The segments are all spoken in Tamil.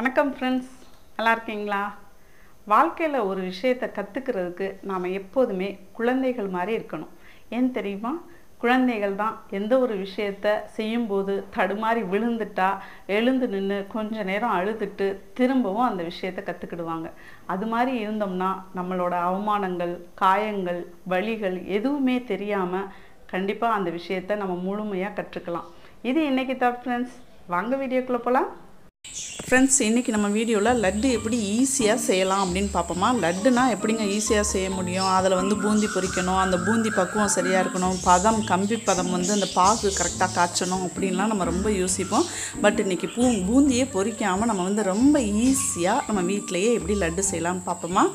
வணக்கம் ஃப்ரெண்ட்ஸ், நல்லா இருக்கீங்களா? வாழ்க்கையில் ஒரு விஷயத்தை கற்றுக்கிறதுக்கு நாம் எப்போதுமே குழந்தைகள் மாதிரி இருக்கணும். ஏன் தெரியுமா? குழந்தைகள் தான் எந்த ஒரு விஷயத்தை செய்யும்போது தடுமாறி விழுந்துட்டா எழுந்து நின்று கொஞ்ச நேரம் அழுதுட்டு திரும்பவும் அந்த விஷயத்தை கற்றுக்கிடுவாங்க. அது மாதிரி இருந்தோம்னா நம்மளோட அவமானங்கள், காயங்கள், வலிகள் எதுவுமே தெரியாமல் கண்டிப்பாக அந்த விஷயத்தை நம்ம முழுமையாக கற்றுக்கலாம். இது இன்றைக்கி தான் ஃப்ரெண்ட்ஸ். வாங்க வீடியோக்குள்ளே போகலாம். ஃப்ரெண்ட்ஸ், இன்றைக்கி நம்ம வீடியோவில் லட்டு எப்படி ஈஸியாக செய்யலாம் அப்படின்னு பார்ப்போமா. லட்டுனா எப்படிங்க ஈஸியாக செய்ய முடியும்? அதில் பூந்தி பொரிக்கணும், அந்த பூந்தி பக்குவம் சரியாக இருக்கணும், கம்பி பதம் அந்த பாகு கரெக்டாக காய்ச்சணும் அப்படின்லாம் நம்ம ரொம்ப யோசிப்போம். பட் இன்றைக்கி பூந்தியே பொரிக்காமல் நம்ம ரொம்ப ஈஸியாக நம்ம வீட்டிலையே எப்படி லட்டு செய்யலாம்னு பார்ப்போமா.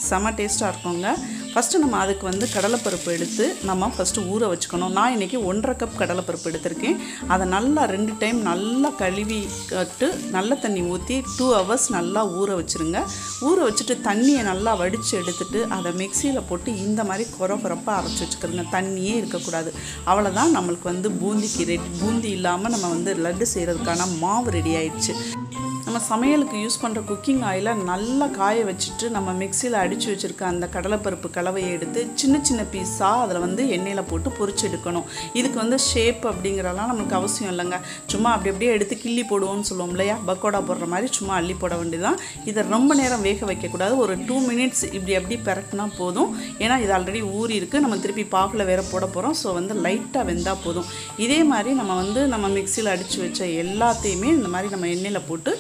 செம டேஸ்ட்டாக இருக்குங்க. ஃபஸ்ட்டு நம்ம அதுக்கு கடலைப்பருப்பு எடுத்து நம்ம ஃபஸ்ட்டு ஊற வச்சுக்கணும். நான் இன்றைக்கி 1.5 கப் கடலைப்பருப்பு எடுத்திருக்கேன். அதை நல்லா 2 டைம் நல்லா கழுவி கட்டு நல்ல தண்ணி ஊற்றி 2 ஹவர்ஸ் நல்லா ஊற வச்சுருங்க. ஊற வச்சுட்டு தண்ணியை நல்லா வடித்து எடுத்துட்டு அதை மிக்சியில் போட்டு இந்த மாதிரி கொரப்பாக அரைச்சி வச்சுக்கிறதுங்க. தண்ணியே இருக்கக்கூடாது. அவ்வளோதான், நம்மளுக்கு பூந்திக்கு ரெடி. பூந்தி இல்லாமல் நம்ம லட்டு செய்கிறதுக்கான மாவு ரெடி ஆயிடுச்சு. நம்ம சமையலுக்கு யூஸ் பண்ணுற குக்கிங் ஆயிலை நல்லா காய வச்சுட்டு நம்ம மிக்சியில் அடித்து வச்சுருக்க அந்த கடலைப்பருப்பு கலவையை எடுத்து சின்ன சின்ன பீஸாக அதில் எண்ணெயில் போட்டு பொரிச்சு எடுக்கணும். இதுக்கு ஷேப் அப்படிங்கிறதெல்லாம் நம்மளுக்கு அவசியம் இல்லைங்க. சும்மா அப்படியே எடுத்து கிள்ளி போடுவோம்னு சொல்லுவோம் இல்லையா, பக்கோடா போடுற மாதிரி சும்மா அள்ளி போட வேண்டியதான். இதை ரொம்ப நேரம் வேக வைக்கக்கூடாது. ஒரு 2 மினிட்ஸ் இப்படி பரட்டினா போதும். ஏன்னா இது ஆல்ரெடி ஊறி இருக்குது. நம்ம திருப்பி பாகில் வேறு போட போகிறோம். ஸோ லைட்டாக வெந்தால் போதும். இதே மாதிரி நம்ம மிக்சியில் அடித்து வச்ச எல்லாத்தையுமே இந்த மாதிரி நம்ம எண்ணெயில் போட்டு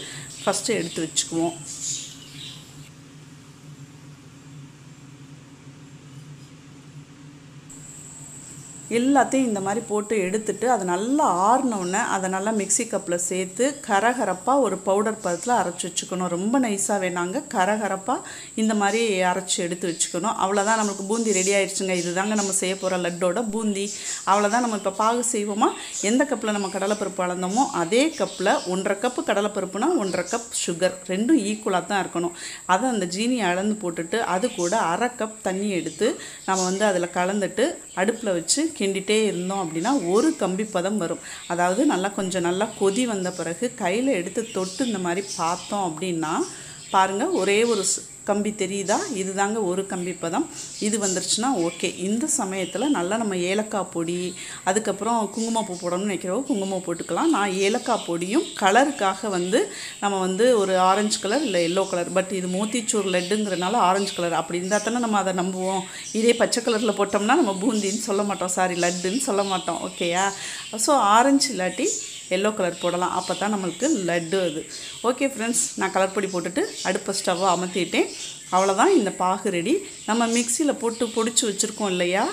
ஃபஸ்ட்டு எடுத்து வச்சுக்குவோம். எல்லாத்தையும் இந்த மாதிரி போட்டு எடுத்துட்டு அதை நல்லா ஆறினோடனே அதை நல்லா மிக்சி கப்பில் சேர்த்து கரகரப்பாக ஒரு பவுடர் பதத்தில் அரைச்சி வச்சுக்கணும். ரொம்ப நைஸாக வேணாங்க, கரகரப்பாக இந்த மாதிரி அரைச்சி எடுத்து வச்சுக்கணும். அவ்வளோதான், நம்மளுக்கு பூந்தி ரெடி ஆகிடுச்சுங்க. இதுதாங்க நம்ம செய்ய போகிற லட்டோட பூந்தி. அவ்வளோதான். நம்ம இப்போ பாகு செய்வோமா. எந்த கப்பில் நம்ம கடலைப்பருப்பு அளந்தோமோ அதே கப்பில் 1.5 கப்பு கடலைப்பருப்புனா 1.5 கப் சுகர், ரெண்டும் ஈக்குவலாக தான் இருக்கணும். அதை அந்த ஜீனியை அளந்து போட்டுட்டு அது கூட 1/2 கப் தண்ணி எடுத்து நம்ம அதில் கலந்துட்டு அடுப்பில் வச்சு கிண்டிகிட்டே இருந்தோம் அப்படின்னா ஒரு கம்பி பதம் வரும். அதாவது நல்லா கொதி வந்த பிறகு கையில் எடுத்து தொட்டு இந்த மாதிரி பார்த்தோம் அப்படின்னா பாருங்கள், ஒரே ஒரு கம்பி தெரியுதா? இதுதாங்க ஒரு கம்பி பதம். இது வந்துருச்சுன்னா ஓகே. இந்த சமயத்தில் நல்லா நம்ம ஏலக்காய் பொடி, அதுக்கப்புறம் குங்குமப்பூ போடணும்னு நினைக்கிறவங்க குங்குமம் போட்டுக்கலாம். நான் ஏலக்காய் பொடியும் கலருக்காக நம்ம ஒரு ஆரஞ்சு கலர் இல்லை எல்லோ கலர், பட் இது மோத்திச்சூர் லட்டுங்கிறனால ஆரஞ்சு கலர். அப்படி இருந்தால் தானே நம்ம அதை நம்புவோம். இதே பச்சை கலரில் போட்டோம்னா நம்ம பூந்தின்னு சொல்ல மாட்டோம், சாரி லட்டுன்னு சொல்ல மாட்டோம். ஓகேயா? ஸோ ஆரஞ்சு இல்லாட்டி எல்லோ கலர் போடலாம். அப்போ தான் நம்மளுக்கு லட்டு அது. ஓகே ஃப்ரெண்ட்ஸ், நான் கலர் பொடி போட்டுட்டு அடுப்பை ஸ்டவ்வை அமர்த்திட்டேன். அவ்வளோதான், இந்த பாகு ரெடி. நம்ம மிக்சியில் போட்டு பொடிச்சு வச்சுருக்கோம் இல்லையா,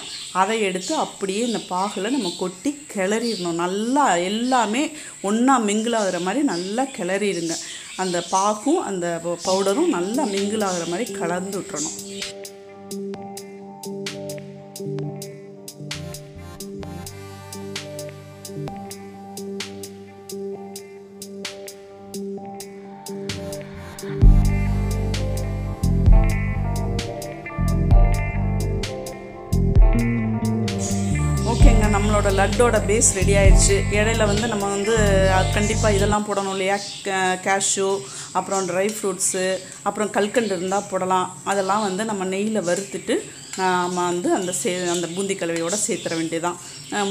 அதை எடுத்து அப்படியே இந்த பாகில் நம்ம கொட்டி கிளறிடணும். நல்லா எல்லாமே ஒன்றா மிங்கிள் ஆகிற மாதிரி நல்லா கிளறிடுங்க. அந்த பாகும் அந்த பவுடரும் நல்லா மிங்கிள் ஆகிற மாதிரி கலந்து விட்டுறணும். ஓகேங்க, நம்மளோட லட்டோட பேஸ் ரெடி ஆயிடுச்சு. இடையில நம்ம கண்டிப்பாக இதெல்லாம் போடணும் இல்லையா, கேஷ்யூ, அப்புறம் ட்ரை ஃப்ரூட்ஸு, அப்புறம் கல்கண்டு இருந்தால் போடலாம். அதெல்லாம் நம்ம நெய்யில் வறுத்துட்டு நம்ம அந்த பூந்தி கலவையோடு சேர்த்துற வேண்டியதான்.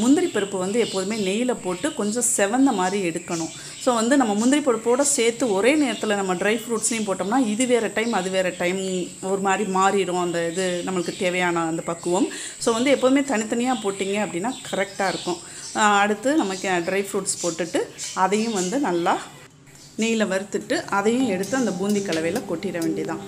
முந்திரி பருப்பு எப்போதுமே நெய்யில் போட்டு கொஞ்சம் செவந்த மாதிரி எடுக்கணும். ஸோ நம்ம முந்திரி பருப்போடு சேர்த்து ஒரே நேரத்தில் நம்ம ட்ரை ஃப்ரூட்ஸையும் போட்டோம்னா இது வேறு டைம் அது வேறு டைம் ஒரு மாதிரி மாறிடும். அந்த இது நம்மளுக்கு தேவையான அந்த பக்குவம். ஸோ எப்போதுமே தனித்தனியாக போட்டிங்க அப்படின்னா கரெக்டாக இருக்கும். அடுத்து நமக்கு ட்ரை ஃப்ரூட்ஸ் போட்டுட்டு அதையும் நல்லா நெய்யில் வறுத்துட்டு அதையும் எடுத்து அந்த பூந்தி கலவையில் கொட்டிட வேண்டியதான்.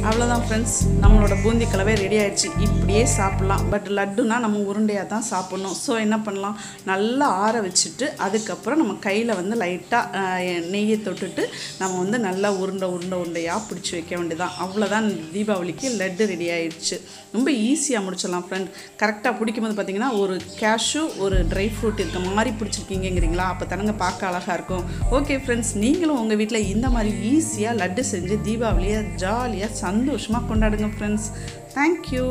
அவ்வளோதான் ஃப்ரெண்ட்ஸ், நம்மளோட பூந்தி கலவை ரெடி ஆயிடுச்சு. இப்படியே சாப்பிட்லாம். பட் லட்டுனா நம்ம உருண்டையாக தான் சாப்பிட்ணும். ஸோ என்ன பண்ணலாம், நல்லா ஆற வச்சுட்டு அதுக்கப்புறம் நம்ம கையில் வந்து லைட்டாக நெய்யை தொட்டுட்டு நம்ம வந்து நல்லா உருண்டையாக பிடிச்சி வைக்க வேண்டியதான். அவ்வளோதான், தீபாவளிக்கு லட்டு ரெடி ஆயிடுச்சு. ரொம்ப ஈஸியாக முடிச்சிடலாம் ஃப்ரெண்ட். கரெக்டாக பிடிக்கும்போது பார்த்தீங்கன்னா ஒரு கேஷ்யூ ஒரு ட்ரை ஃப்ரூட் இருக்க மாதிரி பிடிச்சிருக்கீங்கிறீங்களா, அப்போ தானங்க பார்க்க அழகாக இருக்கும். ஓகே ஃப்ரெண்ட்ஸ், நீங்களும் உங்கள் வீட்டில் இந்த மாதிரி ஈஸியாக லட்டு செஞ்சு தீபாவளியை ஜாலியாக சந்தோஷமாக கொண்டாடுங்க ஃப்ரெண்ட்ஸ். தேங்க்யூ.